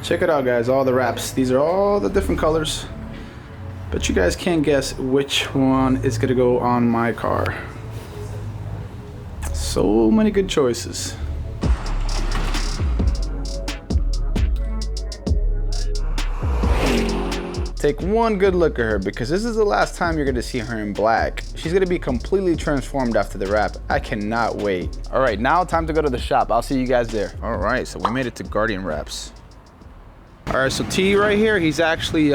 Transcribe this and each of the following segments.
Check it out, guys, all the wraps. These are all the different colors. But you guys can't guess which one is gonna go on my car. So many good choices. Take one good look at her, because this is the last time you're gonna see her in black. She's gonna be completely transformed after the wrap. I cannot wait. All right, now time to go to the shop. I'll see you guys there. All right, so we made it to Guardian Wraps. All right, so T right here, he's actually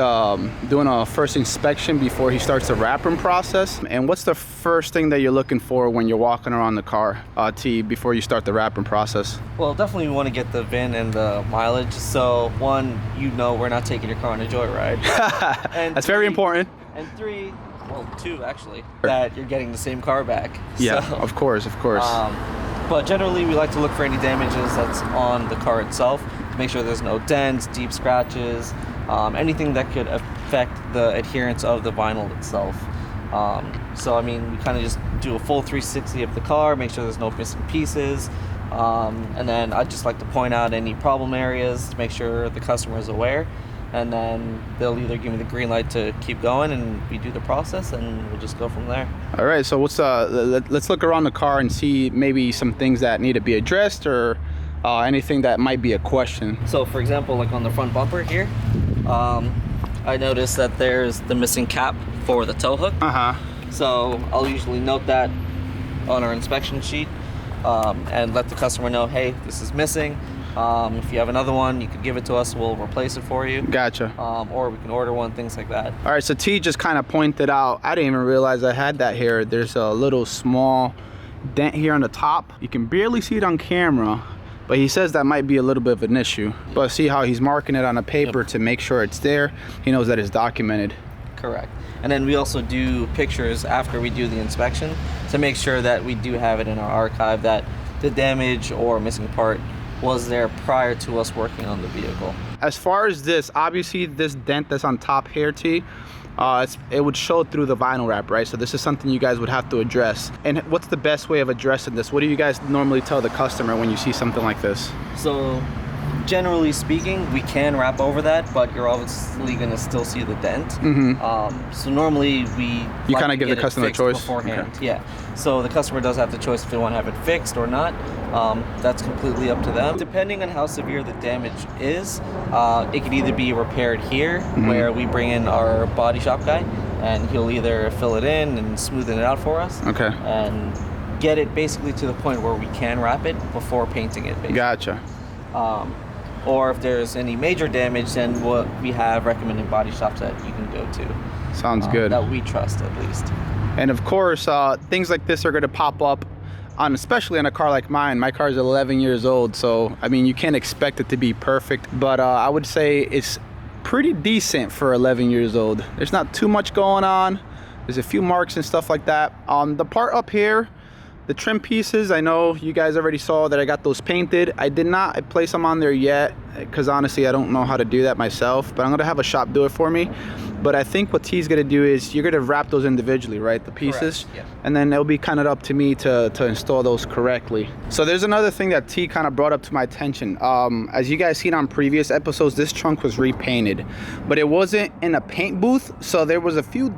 doing a first inspection before he starts the wrapping process. And what's the first thing that you're looking for when you're walking around the car, T, before you start the wrapping process? Well, definitely we want to get the VIN and the mileage. So one, we're not taking your car on a joyride. And that's very important. And three, well, two actually, that you're getting the same car back. Yeah, so, of course, of course. But generally we like to look for any damages that's on the car itself. Make sure there's no dents, deep scratches, anything that could affect the adherence of the vinyl itself. So I mean, we kind of just do a full 360 of the car, make sure there's no missing pieces, and then I'd just like to point out any problem areas to make sure the customer is aware, and then they'll either give me the green light to keep going and we do the process, and we'll just go from there. All right, so let's look around the car and see maybe some things that need to be addressed, or anything that might be a question. So for example, like on the front bumper here, I noticed that there's the missing cap for the tow hook. So I'll usually note that on our inspection sheet, and let the customer know, hey, this is missing. If you have another one, you could give it to us, we'll replace it for you. Gotcha. Or we can order one, things like that. All right, so T just kind of pointed out, I didn't even realize I had that here. There's a little small dent here on the top. You can barely see it on camera, but he says that might be a little bit of an issue. But see how he's marking it on a paper to make sure it's there. He knows that it's documented. Correct. And then we also do pictures after we do the inspection to make sure that we do have it in our archive that the damage or missing part was there prior to us working on the vehicle. As far as this, obviously this dent that's on top here, T, it would show through the vinyl wrap, right? So this is something you guys would have to address. And what's the best way of addressing this? What do you guys normally tell the customer when you see something like this? So generally speaking, we can wrap over that, but you're obviously going to still see the dent. So normally you kind of give the customer a choice beforehand. Okay. Yeah. So the customer does have the choice if they want to have it fixed or not. That's completely up to them. Depending on how severe the damage is, it could either be repaired here, where we bring in our body shop guy, and he'll either fill it in and smoothen it out for us. Okay. And get it basically to the point where we can wrap it before painting it, basically. Gotcha. Or if there's any major damage, then we have recommended body shops that you can go to. Sounds good. That we trust, at least. And of course, things like this are going to pop up especially on a car like mine. My car is 11 years old, so I mean, you can't expect it to be perfect, but I would say it's pretty decent for 11 years old. There's not too much going on. There's a few marks and stuff like that. The part up here, the trim pieces, I know you guys already saw that I got those painted. I did not place them on there yet, because honestly I don't know how to do that myself, but I'm gonna have a shop do it for me. But I think what T's gonna do is you're gonna wrap those individually, right? The pieces. Correct, yeah. And then it'll be kind of up to me to install those correctly. So there's another thing that T kind of brought up to my attention. As you guys seen on previous episodes, this trunk was repainted, but it wasn't in a paint booth, so there was a few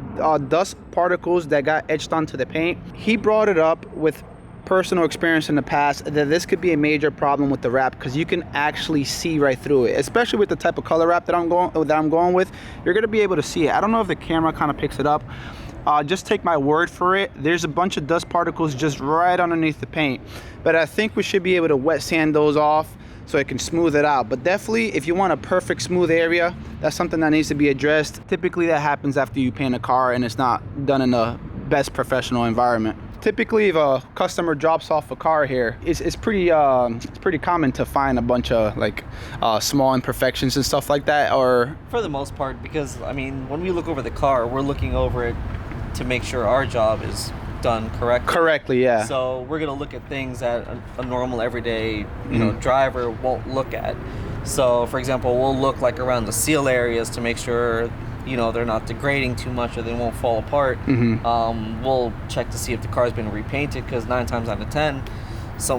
dust particles that got etched onto the paint. He brought it up with personal experience in the past that this could be a major problem with the wrap, because you can actually see right through it, especially with the type of color wrap that I'm going with. You're gonna be able to see it. I don't know if the camera kind of picks it up. Just take my word for it. There's a bunch of dust particles just right underneath the paint, but I think we should be able to wet sand those off so it can smooth it out. But definitely, if you want a perfect smooth area, that's something that needs to be addressed. Typically that happens after you paint a car and it's not done in the best professional environment. Typically, if a customer drops off a car here, it's pretty common to find a bunch of like small imperfections and stuff like that. Or for the most part, because I mean, when we look over the car, we're looking over it to make sure our job is done correctly. Yeah. So we're gonna look at things that a normal everyday driver won't look at. So for example, we'll look like around the seal areas to make sure they're not degrading too much or they won't fall apart. We'll check to see if the car's been repainted, because 9 times out of 10,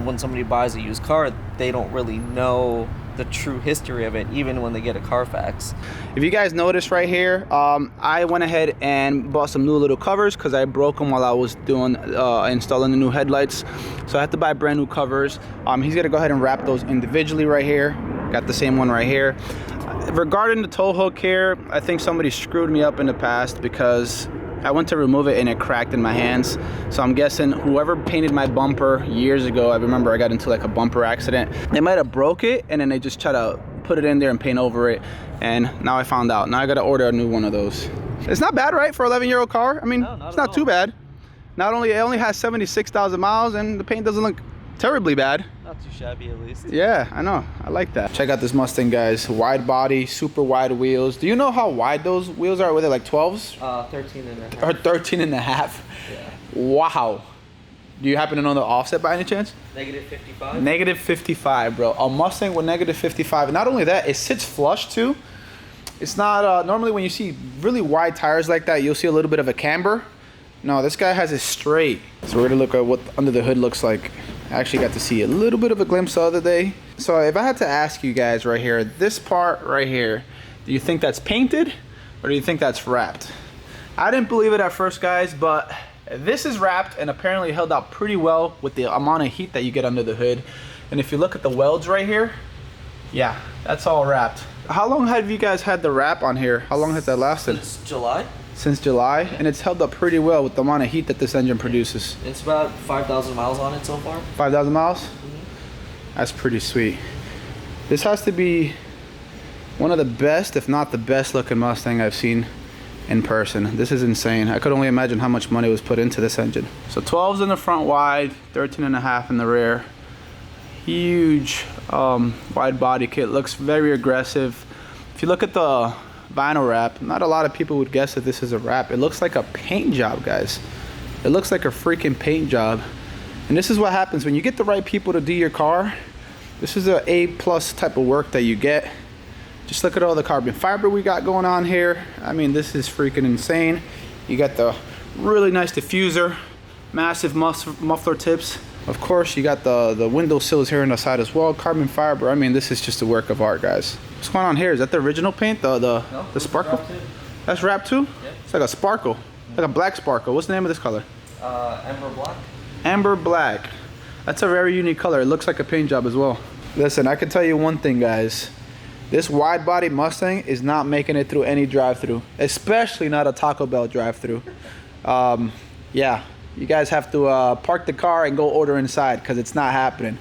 when somebody buys a used car, they don't really know the true history of it, even when they get a Carfax. If you guys notice right here, I went ahead and bought some new little covers because I broke them while I was doing installing the new headlights. So I had to buy brand new covers. He's gonna go ahead and wrap those individually right here. Got the same one right here. Regarding the tow hook here, I think somebody screwed me up in the past because I went to remove it and it cracked in my hands. So I'm guessing whoever painted my bumper years ago, I remember I got into like a bumper accident, they might have broke it and then they just try to put it in there and paint over it. And now I found out. Now I gotta order a new one of those. It's not bad, right, for an 11-year-old car? I mean, no, it's not too bad. Not only, it only has 76,000 miles and the paint doesn't look terribly bad. Not too shabby, at least. Yeah, I know. I like that. Check out this Mustang, guys. Wide body, super wide wheels. Do you know how wide those wheels are? Were they like 12s? 13 and a half. Or 13 and a half? Yeah. Wow. Do you happen to know the offset by any chance? Negative 55. Negative 55, bro. A Mustang with negative 55. And not only that, it sits flush too. It's not, normally when you see really wide tires like that, you'll see a little bit of a camber. No, this guy has it straight. So we're gonna look at what under the hood looks like. I actually got to see a little bit of a glimpse the other day. So if I had to ask you guys right here, this part right here, do you think that's painted or do you think that's wrapped? I didn't believe it at first, guys, but this is wrapped and apparently held out pretty well with the amount of heat that you get under the hood. And if you look at the welds right here, yeah, that's all wrapped. How long have you guys had the wrap on here? How long has that lasted? Since July. Since July, and it's held up pretty well with the amount of heat that this engine produces. It's about 5,000 miles on it so far. 5,000 miles? Mm-hmm. That's pretty sweet. This has to be one of the best, if not the best looking Mustang I've seen in person. This is insane. I could only imagine how much money was put into this engine. So 12s in the front wide, 13 and a half in the rear. Huge wide body kit, looks very aggressive. If you look at the vinyl wrap, not a lot of people would guess that this is a wrap. It looks like a paint job, guys. It looks like a freaking paint job. And this is what happens when you get the right people to do your car. This is a A+ type of work that you get. Just look at all the carbon fiber we got going on here. I mean, this is freaking insane. You got the really nice diffuser, massive muffler tips. Of course, you got the window sills here on the side as well. Carbon fiber. I mean, this is just a work of art, guys. What's going on here? Is that the original paint? The sparkle? That's wrapped too? Yeah. It's like a sparkle. Like a black sparkle. What's the name of this color? Amber black. Amber black. That's a very unique color. It looks like a paint job as well. Listen, I can tell you one thing, guys. This wide body Mustang is not making it through any drive-through, especially not a Taco Bell drive-through. Yeah. You guys have to park the car and go order inside because it's not happening.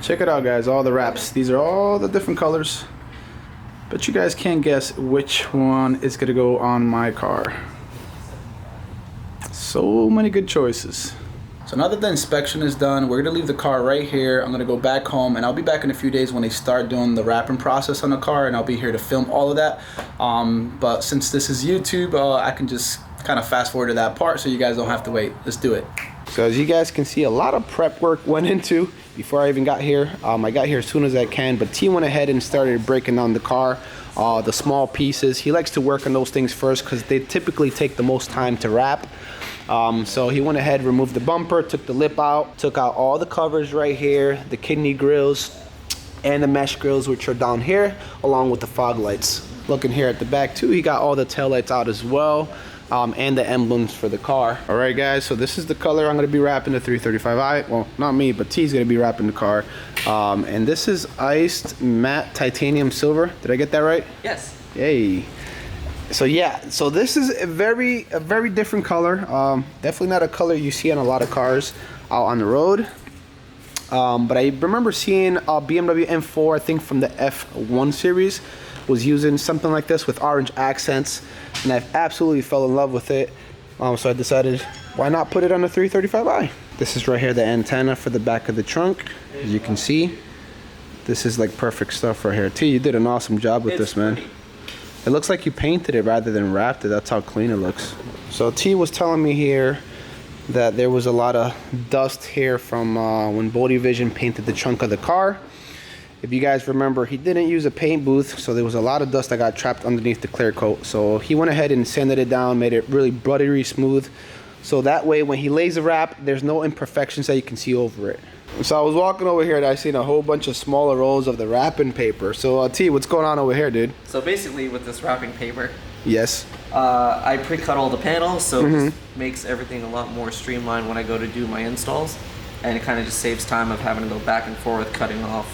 Check it out, guys, all the wraps. These are all the different colors. But you guys can't guess which one is gonna go on my car. So many good choices. So now that the inspection is done, we're gonna leave the car right here. I'm gonna go back home and I'll be back in a few days when they start doing the wrapping process on the car, and I'll be here to film all of that. But since this is YouTube, I can just kind of fast forward to that part so you guys don't have to wait. Let's do it. So as you guys can see, a lot of prep work went into before I even got here. I got here as soon as I can, but T went ahead and started breaking down the car, the small pieces. He likes to work on those things first because they typically take the most time to wrap. So he went ahead, removed the bumper, took the lip out, took out all the covers right here, the kidney grills and the mesh grills, which are down here, along with the fog lights. Looking here at the back too, he got all the tail lights out as well. And the emblems for the car. All right, guys, so this is the color I'm gonna be wrapping the 335i. Well, not me, but T's gonna be wrapping the car. And this is iced matte titanium silver. Did I get that right? Yes. Yay. So yeah, so this is a very different color. Definitely not a color you see on a lot of cars out on the road. But I remember seeing a BMW M4, I think from the F1 series, was using something like this with orange accents, and I absolutely fell in love with it. So I decided, why not put it on the 335i? This is right here, the antenna for the back of the trunk. As you can see, this is like perfect stuff right here. T, you did an awesome job with this, man. It looks like you painted it rather than wrapped it. That's how clean it looks. So T was telling me here that there was a lot of dust here from when Body Vision painted the trunk of the car. If you guys remember, he didn't use a paint booth, so there was a lot of dust that got trapped underneath the clear coat. So he went ahead and sanded it down, made it really buttery smooth. So that way, when he lays the wrap, there's no imperfections that you can see over it. So I was walking over here and I seen a whole bunch of smaller rolls of the wrapping paper. So T, what's going on over here, dude? So basically with this wrapping paper, yes, I pre-cut all the panels, so it just makes everything a lot more streamlined when I go to do my installs, and it kind of just saves time of having to go back and forth cutting off,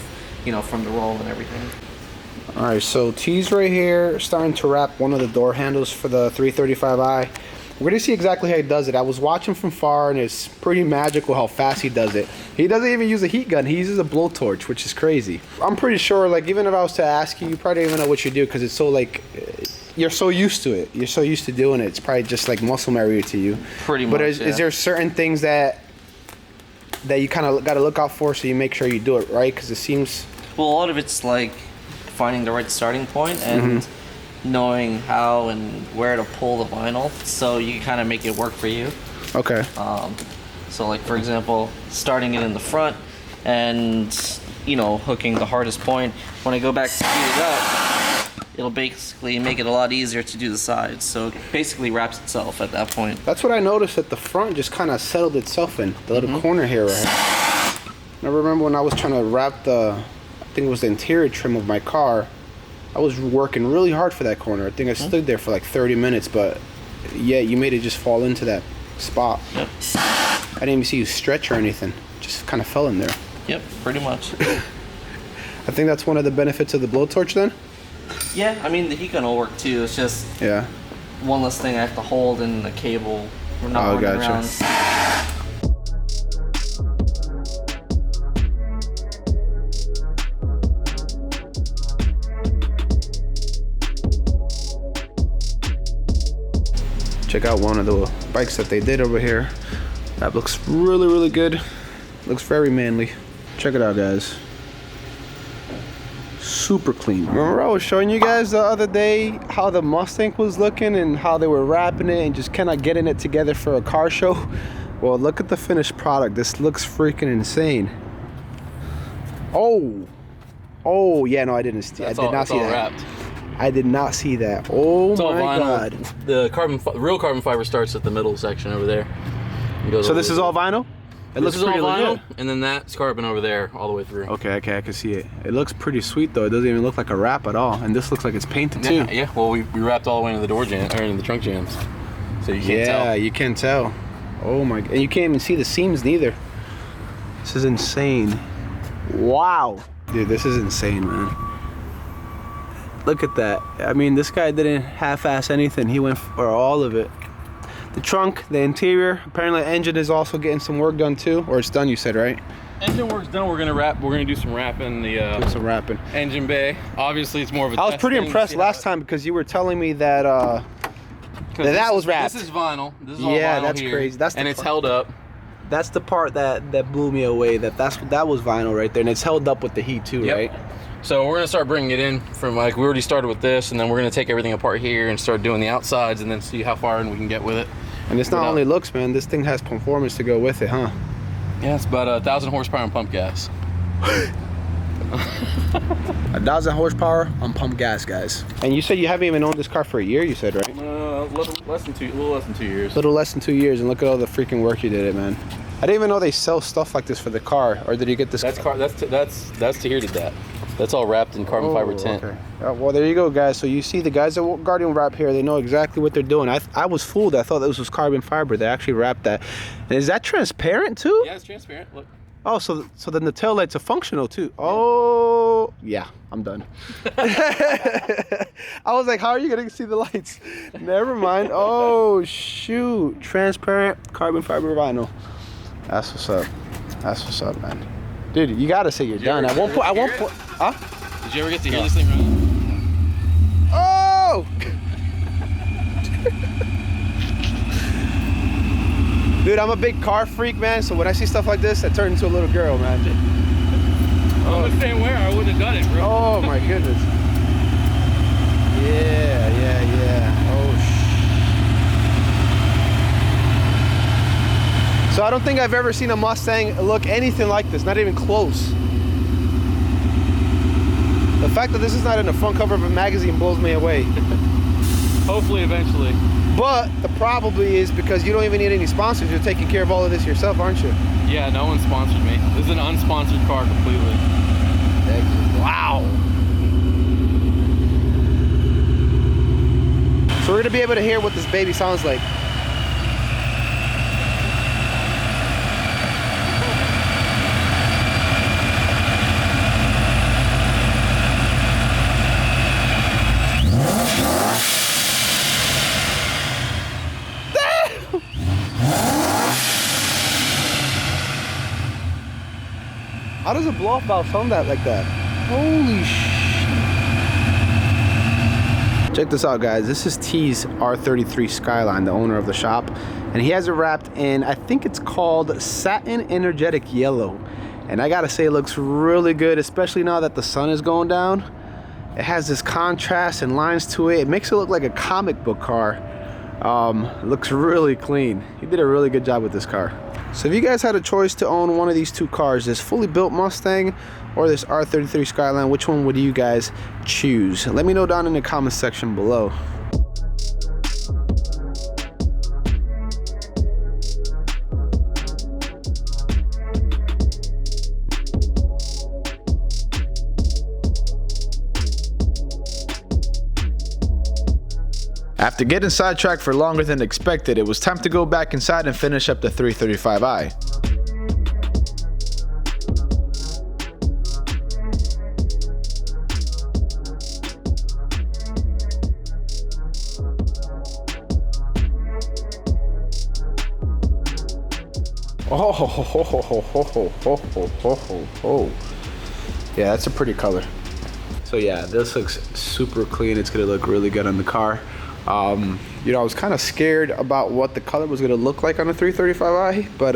you know, from the roll and everything. all right, so T's right here starting to wrap one of the door handles for the 335i. We're gonna see exactly how he does it. I was watching from far and it's pretty magical how fast he does it. He doesn't even use a heat gun, he uses a blowtorch, which is crazy. I'm pretty sure, like, even if I was to ask you, you probably don't even know what you do because it's so, like, you're so used to it. You're so used to doing it. It's probably just like muscle memory to you. Pretty much, but is there certain things that you kind of got to look out for so you make sure you do it right? Because it seems... Well, a lot of it's like finding the right starting point and knowing how and where to pull the vinyl so you kind of make it work for you. Okay. So like, for example, starting it in the front and, you know, hooking the hardest point. When I go back to speed it up, it'll basically make it a lot easier to do the sides. So it basically wraps itself at that point. That's what I noticed, that the front just kind of settled itself in the little corner here, right? I remember when I was trying to wrap the, I think it was the interior trim of my car, I was working really hard for that corner. I think I stood there for like 30 minutes, but yeah, you made it just fall into that spot. Yep. I didn't even see you stretch or anything. Just kind of fell in there. Yep, pretty much. I think that's one of the benefits of the blowtorch then? Yeah, I mean, the heat gun will work too. It's just one less thing I have to hold in the cable. We're not running around. Check out one of the bikes that they did over here. That looks really, really good. Looks very manly. Check it out, guys. Super clean. Remember I was showing you guys the other day how the Mustang was looking and how they were wrapping it and just kind of getting it together for a car show? Well, look at the finished product. This looks freaking insane. Oh yeah, no, I did not see that. Wrapped. I did not see that. Oh my god. The real carbon fiber starts at the middle section over there. So this is all vinyl? It looks pretty legit. And then that's carbon over there all the way through. Okay, I can see it. It looks pretty sweet though. It doesn't even look like a wrap at all. And this looks like it's painted too. Yeah, well, we wrapped all the way into the door jam, or into the trunk jams. So you can't tell. Yeah, you can tell. Oh my, and you can't even see the seams neither. This is insane. Wow. Dude, this is insane, man. Look at that. I mean, this guy didn't half-ass anything. He went for all of it. The trunk, the interior, apparently the engine is also getting some work done too, or it's done, you said, right? Engine work's done. We're gonna do some wrapping. Do some wrapping. Engine bay. Obviously, it's more of a. I was pretty impressed last time because you were telling me that that was wrapped. This is vinyl. This is all yeah, vinyl that's here, crazy. That's and it's held up. That's the part that blew me away. That was vinyl right there, and it's held up with the heat too, right? So we're gonna start bringing it in from, like, we already started with this, and then we're gonna take everything apart here and start doing the outsides, and then see how far in we can get with it. And it's not only looks, man. This thing has performance to go with it, huh? Yeah, it's about 1,000 horsepower on pump gas. 1,000 horsepower on pump gas, guys. And you said you haven't even owned this car for a year, you said, right? A little less than 2 years. A little less than 2 years, and look at all the freaking work you did it, man. I didn't even know they sell stuff like this for the car, or did you get this? That's Tahir did that. That's all wrapped in carbon fiber tint. Okay. Well, there you go, guys. So you see the guys at Guardian Wrap here, they know exactly what they're doing. I was fooled. I thought this was carbon fiber. They actually wrapped that. And is that transparent too? Yeah, it's transparent. Look. Oh, so then the tail lights are functional too. Oh, yeah, I'm done. I was like, how are you gonna see the lights? Never mind. Oh shoot, transparent carbon fiber vinyl. That's what's up. That's what's up, man. Dude, you gotta say you're done. At one point, huh? Did you ever get to hear this thing run? Oh! Dude, I'm a big car freak, man, so when I see stuff like this, I turn into a little girl, man. I'm the same way, I would have done it, bro. Oh my goodness. Yeah. Oh, so I don't think I've ever seen a Mustang look anything like this, not even close. The fact that this is not in the front cover of a magazine blows me away. Hopefully, eventually. But the probably is because you don't even need any sponsors. You're taking care of all of this yourself, aren't you? Yeah, no one sponsored me. This is an unsponsored car completely. Wow. So we're gonna be able to hear what this baby sounds like. How does a blow-off valve sound that like that? Holy shit. Check this out, guys. This is T's R33 Skyline, the owner of the shop. And he has it wrapped in, I think it's called Satin Energetic Yellow. And I gotta say, it looks really good, especially now that the sun is going down. It has this contrast and lines to it. It makes it look like a comic book car. It looks really clean. He did a really good job with this car. So if you guys had a choice to own one of these two cars, this fully built Mustang or this R33 Skyline, which one would you guys choose? Let me know down in the comment section below. After getting sidetracked for longer than expected, it was time to go back inside and finish up the 335i. Oh, yeah, that's a pretty color. So yeah, this looks super clean. It's gonna look really good on the car. You know, I was kind of scared about what the color was gonna look like on the 335i, but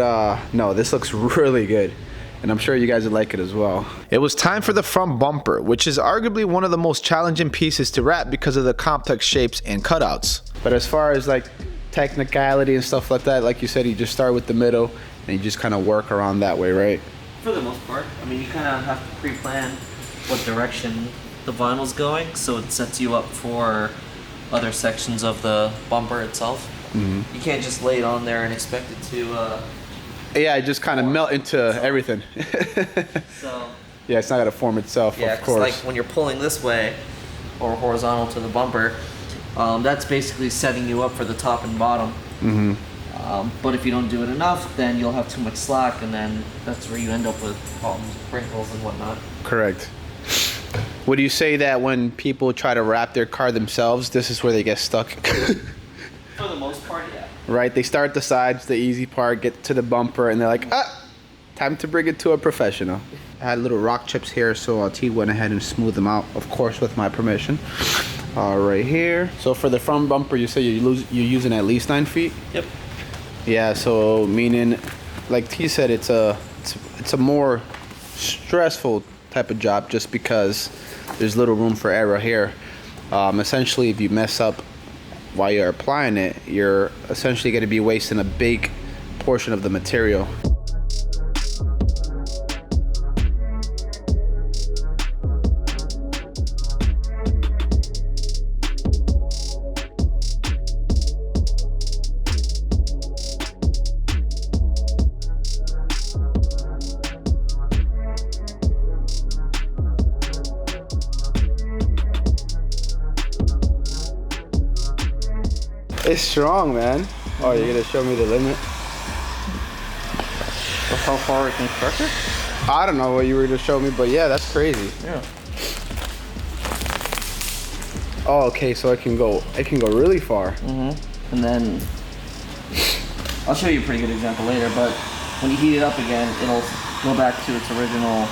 no, this looks really good. And I'm sure you guys would like it as well. It was time for the front bumper, which is arguably one of the most challenging pieces to wrap because of the complex shapes and cutouts. But as far as like technicality and stuff like that, like you said, you just start with the middle and you just kind of work around that way, right? For the most part. I mean, you kind of have to pre-plan what direction the vinyl's going, so it sets you up for other sections of the bumper itself. Mm-hmm. You can't just lay it on there and expect it to yeah, it just kind of melt into everything. So yeah, it's not gonna form itself, yeah, of course. like when you're pulling this way or horizontal to the bumper, that's basically setting you up for the top and bottom. Mm-hmm. But if you don't do it enough, then you'll have too much slack, and then that's where you end up with problems, wrinkles and whatnot. Correct. Would you say that when people try to wrap their car themselves, this is where they get stuck? For the most part, yeah. Right, they start the sides, the easy part, get to the bumper, and they're like, time to bring it to a professional. I had little rock chips here, so T went ahead and smoothed them out, of course, with my permission. Right here. So for the front bumper, you say you're using at least 9 feet? Yep. Yeah, so meaning, like T said, it's a more stressful type of job just because there's little room for error here. Essentially, if you mess up while you're applying it, you're essentially going to be wasting a big portion of the material. It's strong, man. Oh, you're gonna show me the limit? How far it can stretch it? I don't know what you were gonna show me, but yeah, that's crazy. Yeah. Oh, okay, so it can go really far. Mm-hmm. And then I'll show you a pretty good example later, but when you heat it up again, it'll go back to its original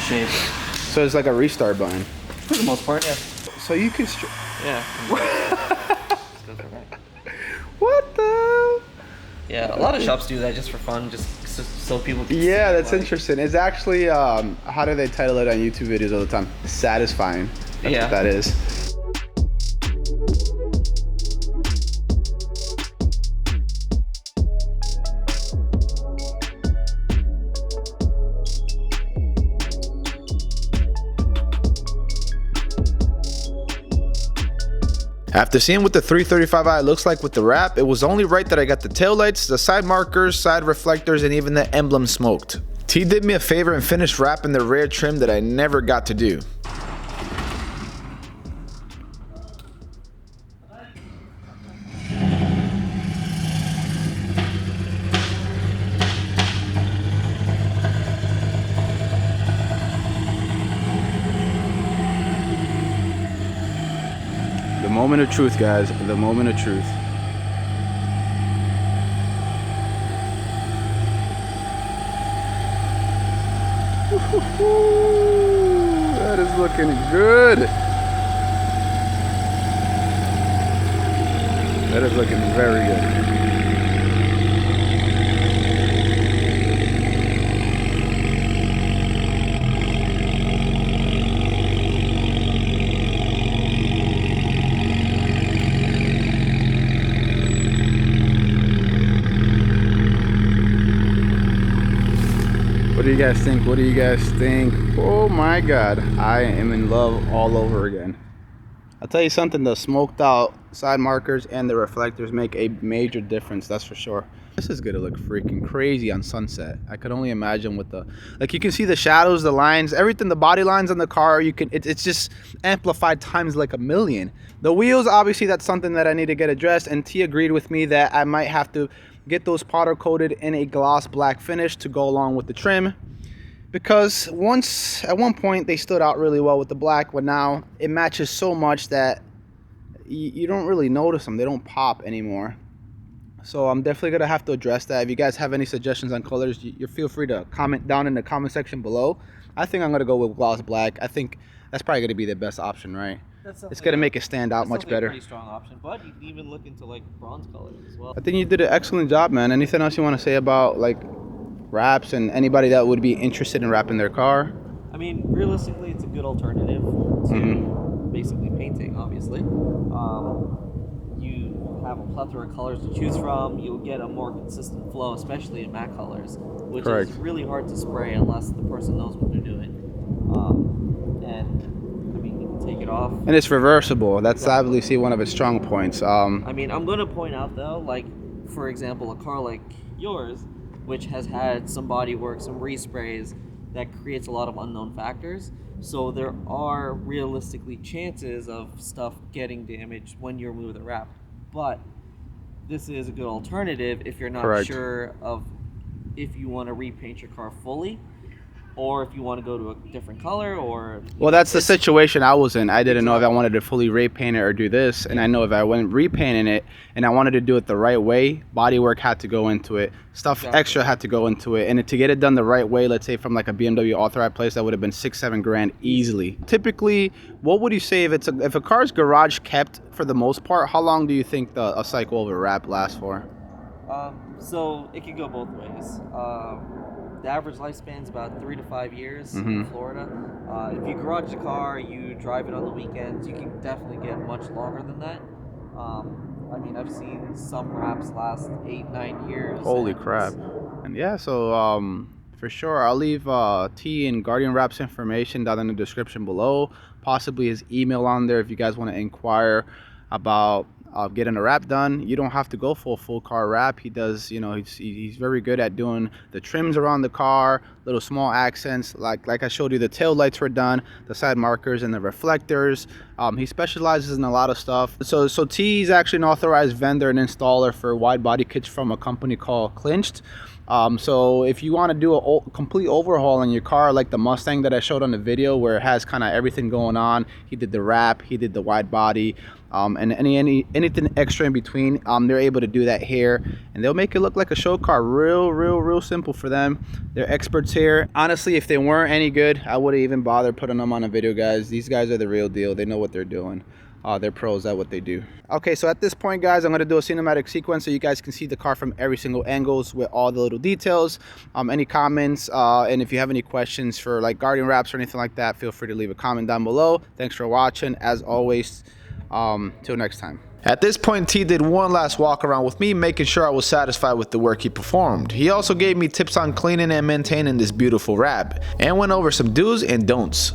shape. So it's like a restart button. For the most part, yeah. So you can Yeah. What the? Yeah, a lot of shops do that just for fun, just so people can see. Yeah, that's interesting. It's actually, how do they title it on YouTube videos all the time? Satisfying. That's what that is. After seeing what the 335i looks like with the wrap, it was only right that I got the taillights, the side markers, side reflectors, and even the emblem smoked. T did me a favor and finished wrapping the rear trim that I never got to do. The moment of truth, guys. The moment of truth. That is looking good. That is looking very good. What do you guys think? What do you guys think? Oh my God, I am in love all over again. I'll tell you something, the smoked out side markers and the reflectors make a major difference, that's for sure. This is gonna look freaking crazy on sunset. I could only imagine with the, like, you can see the shadows, the lines, everything, the body lines on the car, you can, it's just amplified times like a million. The wheels, obviously that's something that I need to get addressed, and T agreed with me that I might have to get those powder coated in a gloss black finish to go along with the trim, because at one point they stood out really well with the black, but now it matches so much that you don't really notice them. They don't pop anymore. So I'm definitely gonna have to address that. If you guys have any suggestions on colors, you feel free to comment down in the comment section below. I think I'm gonna go with gloss black. I think that's probably gonna be the best option, right? It's gonna make it stand out much better. A pretty strong option, but you can even look into like bronze colors as well. I think you did an excellent job, man. Anything else you want to say about like wraps and anybody that would be interested in wrapping their car? I mean, realistically, it's a good alternative to basically painting. Obviously, you have a plethora of colors to choose from. You'll get a more consistent flow, especially in matte colors, which Correct. is really hard to spray unless the person knows what they're doing. And take it off, and it's reversible. That's obviously one of its strong points. I mean, I'm going to point out though, like for example, a car like yours, which has had some body work, some resprays, that creates a lot of unknown factors. So there are realistically chances of stuff getting damaged when you're removing the wrap. But this is a good alternative if you're not Correct. sure of if you want to repaint your car fully, or if you want to go to a different color, or... Well, that's the situation I was in. I didn't know if I wanted to fully repaint it or do this. And I know if I went repainting it and I wanted to do it the right way, bodywork had to go into it. Stuff extra had to go into it. And to get it done the right way, let's say from like a BMW authorized place, that would have been $6-7 grand easily. Typically, what would you say if a car's garage kept for the most part, how long do you think a cycle of a wrap lasts for? So it can go both ways. The average lifespan is about 3 to 5 years in Florida. If you garage the car, you drive it on the weekends, you can definitely get much longer than that. I mean, I've seen some wraps last 8-9 years. Holy crap. And yeah, so for sure, I'll leave T and Guardian Wraps information down in the description below. Possibly his email on there if you guys want to inquire about getting a wrap done. You don't have to go for a full car wrap. He does, you know, he's very good at doing the trims around the car, little small accents, like I showed you, the tail lights were done, the side markers and the reflectors. He specializes in a lot of stuff. So T's actually an authorized vendor and installer for wide body kits from a company called Clinched. So if you want to do a complete overhaul in your car, like the Mustang that I showed on the video, where it has kind of everything going on, he did the wrap, he did the wide body, and anything extra in between, they're able to do that here, and they'll make it look like a show car. Real simple for them. They're experts here. Honestly, if they weren't any good, I wouldn't even bother putting them on a video, guys. These guys are the real deal. They know what they're doing. They're pros at what they do. Okay, so at this point, guys, I'm going to do a cinematic sequence so you guys can see the car from every single angles with all the little details. Any comments, and if you have any questions for like Guardian Wraps or anything like that, feel free to leave a comment down below. Thanks for watching. As always, till next time. At this point, T did one last walk around with me, making sure I was satisfied with the work he performed. He also gave me tips on cleaning and maintaining this beautiful wrap, and went over some do's and don'ts.